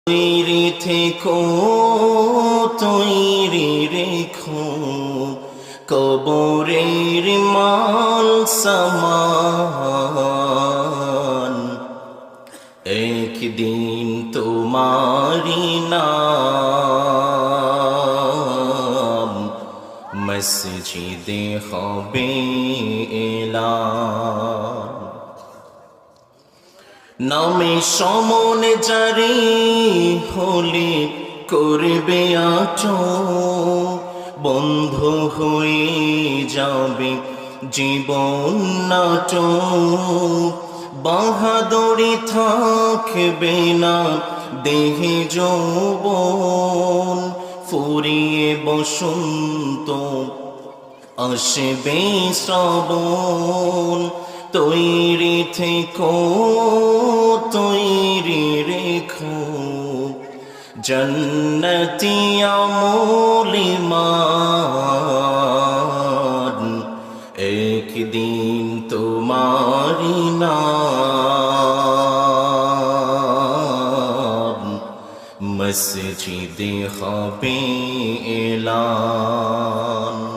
তৈরি থেকো, তৈরি রেখো কবরের মাল সামান। একদিন তোমারি নাম মসজিদে হবে এলান। নামে সমন জারি হলে করবে আচো, বন্ধ হয়ে যাবে জীবন নাটক। বাহাদুরি থাকবে না দেহে যৌবন, ফুরিয়ে বসন্ত আসবে শ্রাবণ। তৈরি থেকো, তৈরি রেখো জন্নতি আমল ঈমান। একদিন তোমারি নাম মসজিদে হবে এলান।